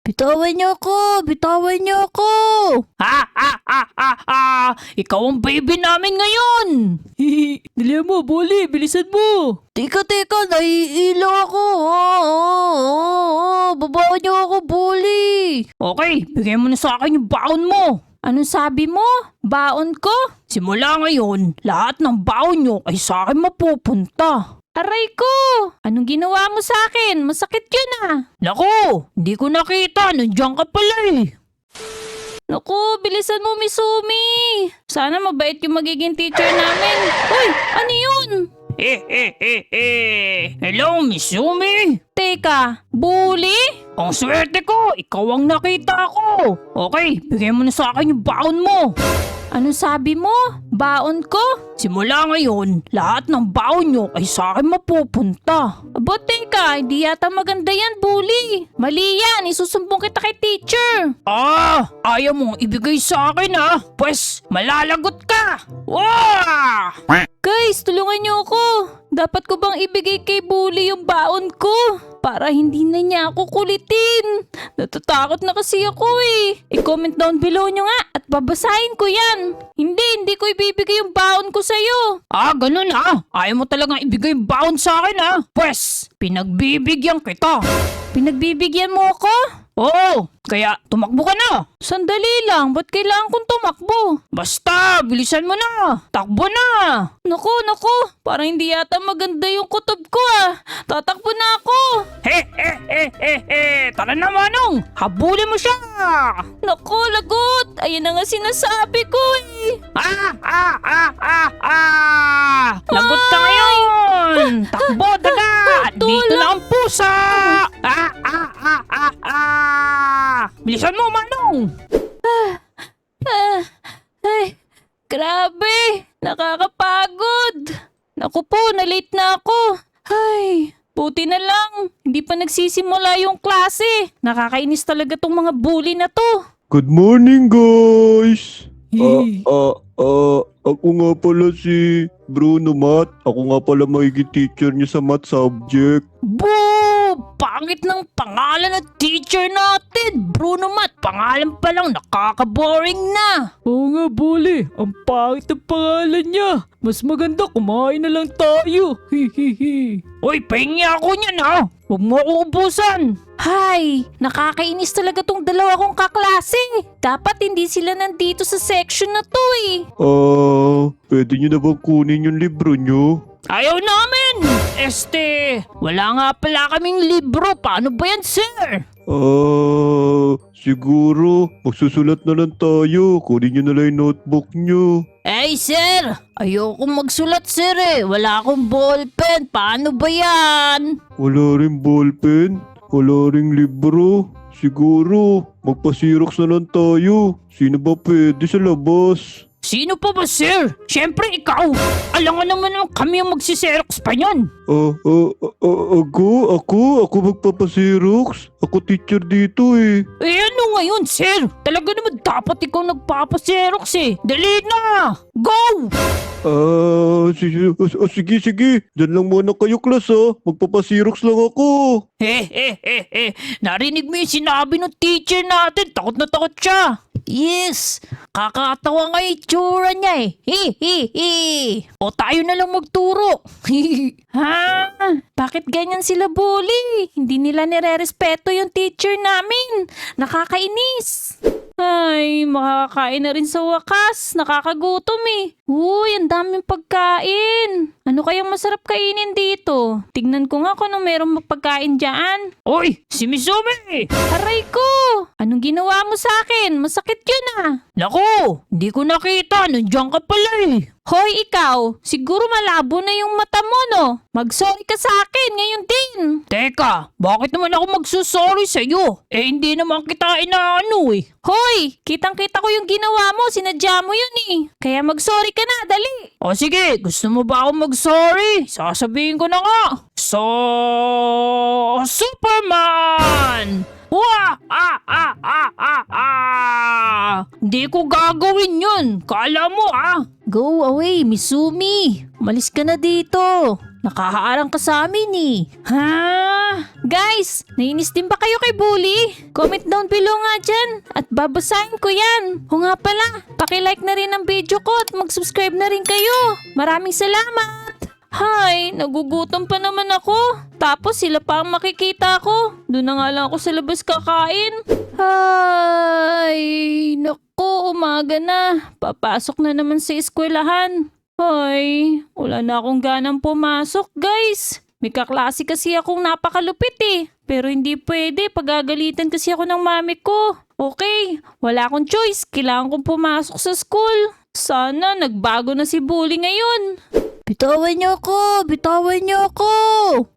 Bitawan niyo ako! Bitawan niyo ako! Ha! Ha! Ha! Ha! Ha! Ikaw ang baby namin ngayon! Dali mo, Bully! Bilisan mo! Teka! Naiilo ako! Babawan niyo ako, Bully! Okay, bigay mo na sa akin yung baon mo! Anong sabi mo? Baon ko? Simula ngayon, lahat ng baon niyo ay sa akin mapupunta. Aray ko! Anong ginawa mo sa akin? Masakit yun ah! Naku! Hindi ko nakita! Nandiyan ka pala eh! Naku! Bilisan mo, Misumi! Sana mabait yung magiging teacher namin! Uy! Ano yun? Hello, Misumi! Teka, Bully? Ang swerte ko! Ikaw ang nakita ko! Okay, bigay mo na sa akin yung baon mo! Anong sabi mo? Baon ko? Simula ngayon, lahat ng baon nyo ay sa akin mapupunta. Aba teka, hindi yata maganda yan, Bully. Mali yan, isusumbong kita kay teacher. Ayaw mong ibigay sa akin ha? Pwes, malalagot ka! Wah! Guys, tulungan niyo ako. Dapat ko bang ibigay kay Bully yung baon ko? Para hindi na niya ako kulitin. Natatakot na kasi ako eh. I-comment down below nyo nga at babasahin ko yan. Hindi ko ibibigay yung baon ko sa'yo. Ganun ha? Ayaw mo talagang ibigay yung baon sa akin ha? Pwes, pinagbibigyan kita. Pinagbibigyan mo ako? Oo, kaya tumakbo ka na. Sandali lang, ba't kailangan kong tumakbo? Basta, bilisan mo na. Takbo na. Naku, parang hindi yata maganda yung kutob ko ah. Tatakbo na ako. Tara na Manong, habulin mo siya. Naku, lagot. Ayan na nga sinasabi ko eh. Lagot ka ngayon. Takbo, daga. Dito na ang pusa. Bilisan mo, Manong! Ay, grabe! Nakakapagod! Naku po, na-late na ako. Ay, buti na lang. Hindi pa nagsisimula yung klase. Nakakainis talaga tong mga bully na to. Good morning, guys! Ako nga pala si Bruno Math. Ako nga pala magiging teacher niyo sa math subject. Boo! Pangit ng pangalan ng teacher natin! Bruno Math, pangalan pa lang nakaka-boring na! Oo nga, Bully. Ang pangit ng pangalan niya. Mas maganda kumain na lang tayo. Hihihi. Uy, pahingi ako niyan ha! Huwag mo ako ubusan! Hay! Nakakainis talaga tong dalawa kong kaklase. Dapat hindi sila nandito sa section na to eh. Pwede niyo na bang kunin yung libro niyo? Ayaw namin! Wala nga pala kaming libro. Paano ba yan, sir? Siguro magsusulat na lang tayo. Kunin niyo na lang yung notebook niyo. Sir! Ayoko magsulat, sir eh. Wala akong ballpen. Paano ba yan? Wala rin ballpen? Wala rin libro? Siguro magpa-xerox na lang tayo. Sino ba pwede sa labas? Sino pa ba, sir? Siyempre, ikaw! Alangan naman kami ang magsiserox pa yan! Ako magpapa-xerox? Ako teacher dito eh. Ano ngayon, sir? Talaga naman dapat ikaw nagpapa-xerox eh! Dali na! Go! Sige. Diyan lang muna kayo, class ha. Magpapa-xerox lang ako. Narinig mo yung sinabi ng teacher natin. Takot na takot siya. Yes! Kakatawa nga yung itsura niya eh. O tayo na lang magturo. Ha? Bakit ganyan sila, Bully? Hindi nila nire-respeto yung teacher namin. Nakakainis. Ay, makakain na rin sa wakas. Nakakagutom eh. Uy, ang daming pagkain. Ano kayang masarap kainin dito? Tignan ko nga kung anong merong mapagkain dyan. Uy, si Misumi! Aray ko! Anong ginawa mo sa akin? Masakit yun ah. Naku, hindi ko nakita. Nandiyan ka pala eh. Hoy, ikaw! Siguro malabo na yung mata mo, no? Mag-sorry ka sa akin ngayon din! Teka, bakit naman ako magsusorry sa'yo? Hindi naman kita inaano eh. Hoy! Kitang-kita ko yung ginawa mo, sinadya mo yun eh. Kaya mag-sorry ka na, dali! O sige, gusto mo ba ako mag-sorry? Sasabihin ko na nga. Superman! Wah! Hindi ko gagawin yun. Kala mo ah. Go away, Misumi. Malis ka na dito. Nakahaarang ka sa amin eh. Ha? Guys, nainis din ba kayo kay Bully? Comment down below nga dyan at babasahin ko yan. O nga pala, paki-like na rin ang video ko at mag-subscribe na rin kayo. Maraming salamat! Hay, nagugutom pa naman ako. Tapos sila pa ang makikita ko. Doon na nga lang ako sa labas kakain. Hay, naku, umaga na. Papasok na naman sa eskwelahan. Hay, wala na akong ganang pumasok, guys. May kaklase kasi akong napakalupit eh. Pero hindi pwede, pagagalitan kasi ako ng mami ko. Okay, wala akong choice. Kailangan kong pumasok sa school. Sana nagbago na si Bully ngayon. Bitawan niyo ako! Bitawan niyo ako!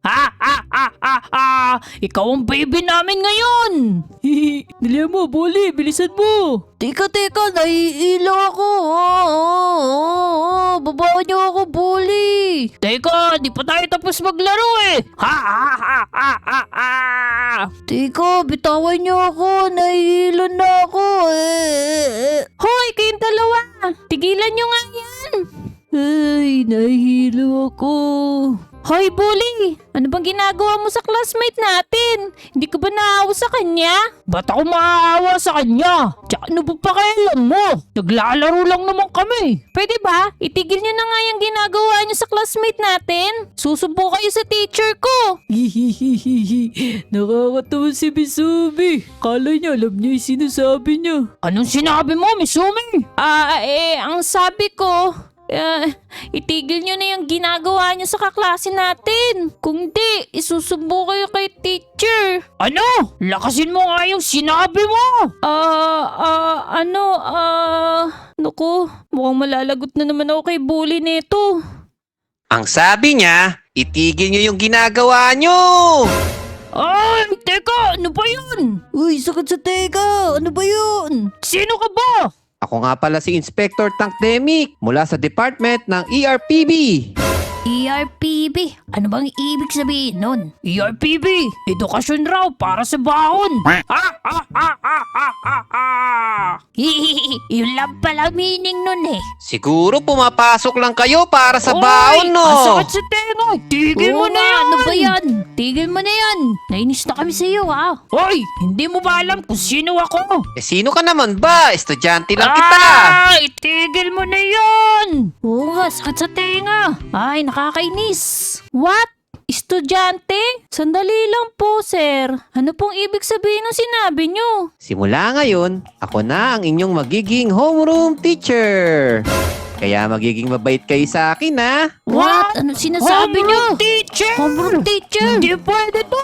Ha ha ha ha ha! Ikaw ang baby namin ngayon! Hihi! Dali mo, Bully! Bilisan mo! Teka, naiilaw ako! Babawan niyo ako, Bully! Teka, di pa tayo tapos maglaro eh! Ha ha ha ha ha ha! Teka, bitawan niyo ako! Naiilan na ako! Hoy, kayong dalawa! Tigilan niyo nga yan! Ay, nahihilo ako. Hoy, Bully! Ano bang ginagawa mo sa classmate natin? Hindi ka ba naawa sa kanya? Ba't ako maaawa sa kanya? Tsaka ano ba pakialam mo? Naglalaro lang naman kami. Pwede ba? Itigil niyo na nga yung ginagawa niyo sa classmate natin. Susubo kayo sa teacher ko. Hihihihihi. Nakakatawa si Misumi. Kala niya alam niya yung sinasabi niya. Anong sinabi mo, Misumi? Ang sabi ko... itigil nyo na yung ginagawa nyo sa kaklase natin. Kung di, isusubo kayo kay teacher. Ano? Lakasin mo nga yung sinabi mo. Naku, mukhang malalagot na naman ako kay Bully nito. Ang sabi niya, itigil niyo yung ginagawa niyo! Ay, teka, ano ba yun? Uy, sakit sa teka, ano ba yun? Sino ka ba? Ako nga pala si Inspector Tankdemic mula sa department ng ERPB. ERPB? Ano bang ibig sabihin nun? ERPB? Edukasyon raw para sa baon. Ha ha ha ha ha ha ha. Yun lang pala meaning nun eh. Siguro pumapasok lang kayo para sa Oy, baon, no? ang sakit sa tenga. Tigil mo na yan. Ano ba yan? Tigil mo na yan. Nainis na kami sa iyo, ha? Hoy, hindi mo ba alam kung sino ako? Sino ka naman ba? Estudyante lang kita. Itigil mo na yan. Oo nga, sakit sa tenga. Ay, nakakainis. What? Estudyante? Sandali lang po, sir. Ano pong ibig sabihin ng sinabi nyo? Simula ngayon, ako na ang inyong magiging homeroom teacher. Kaya magiging mabait kayo sa akin, ha? What? Ano sinasabi Homeroom nyo? teacher! Homeroom teacher! Hindi pwede to!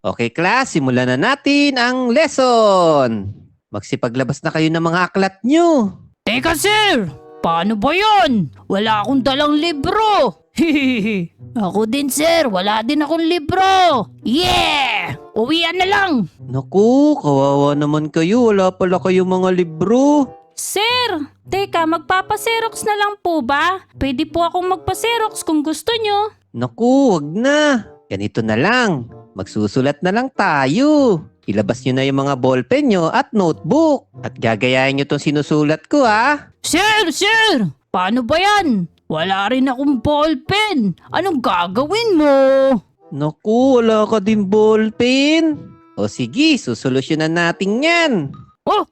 Okay, class, simulan na natin ang lesson. Magsipaglabas na kayo ng mga aklat nyo. Teka, sir! Paano ba yun? Wala akong dalang libro! Hihihi. Ako din, sir. Wala din akong libro. Yeah! Uwian na lang! Naku, kawawa naman kayo. Wala pala kayong mga libro. Sir! Teka, magpapaserox na lang po ba? Pwede po akong magpaserox kung gusto nyo. Naku, wag na. Ganito na lang. Magsusulat na lang tayo. Ilabas nyo na yung mga ballpen nyo at notebook. At gagayahin nyo tong sinusulat ko, ha? Sir! Sir! Paano ba yan? Wala rin akong ballpen. Anong gagawin mo? Naku, wala ka din ballpen. O sige, susolusyonan natin yan. Oh!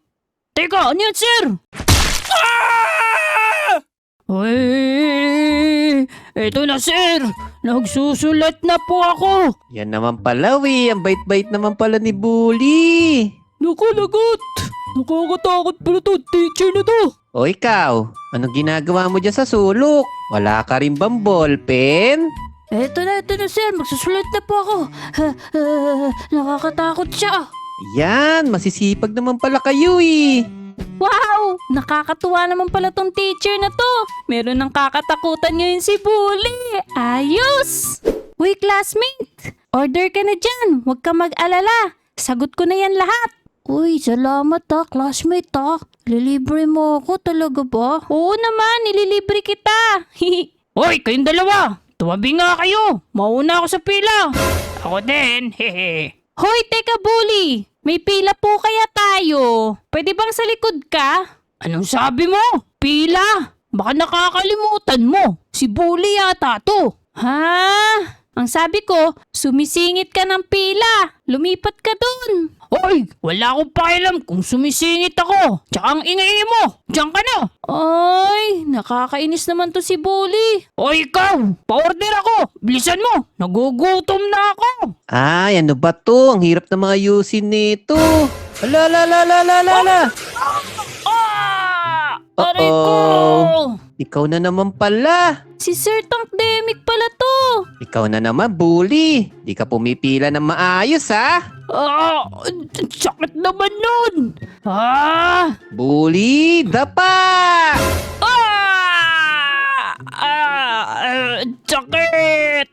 Teka, ano yan, sir? Ah! Uy! Eto na, sir! Nagsusulat na po ako! Yan naman pala, Ang bait-bait naman pala ni Bully. Naku, lagot! Nakakatakot pala to, teacher na to! O ikaw, anong ginagawa mo dyan sa sulok? Wala ka rin bang ballpen? Eto na, sir. Magsusulat na po ako. Nakakatakot siya. Yan, masisipag naman pala kayo eh. Wow! Nakakatuwa naman pala tong teacher na to! Meron ng kakatakutan ngayon si Bully! Ayos! Uy, classmate! Order ka na dyan! Huwag ka mag-alala! Sagot ko na yan lahat! Uy, salamat ha, classmate ha. Lilibre mo ako talaga ba? Oo naman, nililibre kita! Hoy, kayong dalawa! Tumabi nga kayo! Mauna ako sa pila! Ako din, hehe! Hoy, teka, Bully! May pila po kaya tayo? Pwede bang sa likod ka? Anong sabi mo? Pila? Baka nakakalimutan mo. Si Bully yata to. Ha? Ang sabi ko, sumisingit ka ng pila. Lumipat ka dun. Hoy, wala akong pakialam kung sumisingit ako. Tsaka ang ingay mo. Diyan ka na. Ay, nakakainis naman to si Bully. Hoy, ikaw! Pa-order ako! Bilisan mo! Nagugutom na ako! Ay, ano ba to? Ang hirap na mga ayusin nito. Ala, ala, ala, ala, ala, ala. Ah! Aray ko! Uh-oh. Ikaw na naman pala. Si Sir Tankdemic pala to. Ikaw na naman, Bully. Di ka pumipila ng maayos, ha? Ah! Sakit naman nun! Ah! Bully, dapa! Sakit!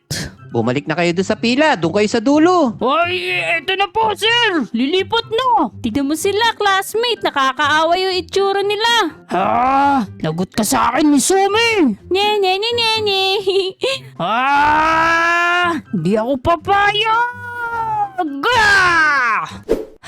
Bumalik na kayo doon sa pila. Doon kayo sa dulo. Hoy, eto na po, sir! Lilipot na! Tignan mo sila, classmate. Nakakaawa yung itsura nila. Ah! Lagot ka sa akin, ni Sumi! Nye, nye, nye, nye, nye. Ah! Di ako papayag! Ah!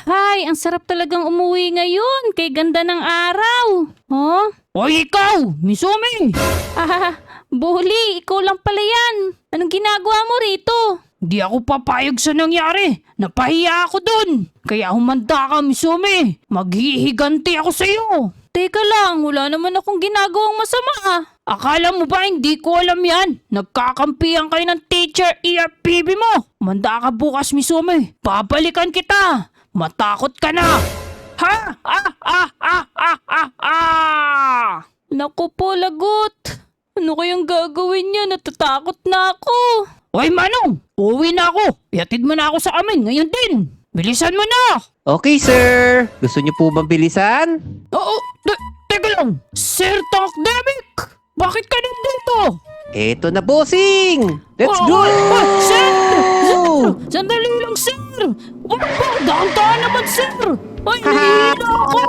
Hay, ang sarap talagang umuwi ngayon. Kay ganda ng araw. Oh? Hoy, ikaw! Misumi! Ah, Bully, ikaw lang pala yan. Anong ginagawa mo rito? Di ako papayag sa nangyari. Napahiya ako dun. Kaya humanda ka, Misumi. Maghihiganti ako sa'yo. Teka lang, wala naman akong ginagawang masama. Akala mo ba hindi ko alam yan? Nagkakampihan kayo ng teacher ERPB mo. Humanda ka bukas, Misumi. Babalikan kita. Matakot ka na. Ha? Naku po, lagot. Ano kayang gagawin niya? Natatakot na ako. Hoy, Manong! Uwi na ako. Ihatid mo na ako sa amin ngayon din. Bilisan mo na! Okay, sir. Gusto niyo po bang bilisan? Oo, teka lang. Sir Tankdemic! Bakit ka nandito? Eto na, bossing! Let's Oh, go! Sir! Sandali lang, sir! Dahan-dahan naman, sir! Ay, nahihila ako!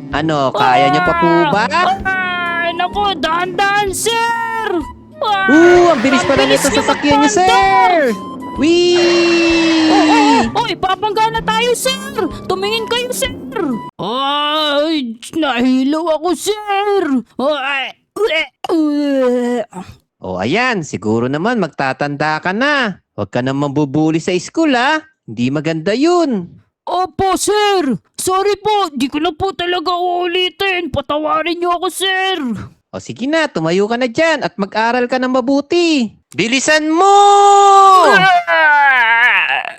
Ano, kaya niyo pa po ba? Ay, naku, dahan-dahan, sir! Ang bilis pala nito sa sakyan niyo, sir! Whee! Oy, papangga na tayo, sir! Tumingin kayo, sir! Ay, nahilaw ako, sir! O ayan, siguro naman magtatanda ka na. Huwag ka na mambubuli sa school, ha? Hindi maganda yun. Opo, sir! Sorry po, di ko na po talaga uulitin. Patawarin niyo ako, sir! O sige na, tumayo ka na dyan at mag-aral ka ng mabuti. Bilisan mo! Ah!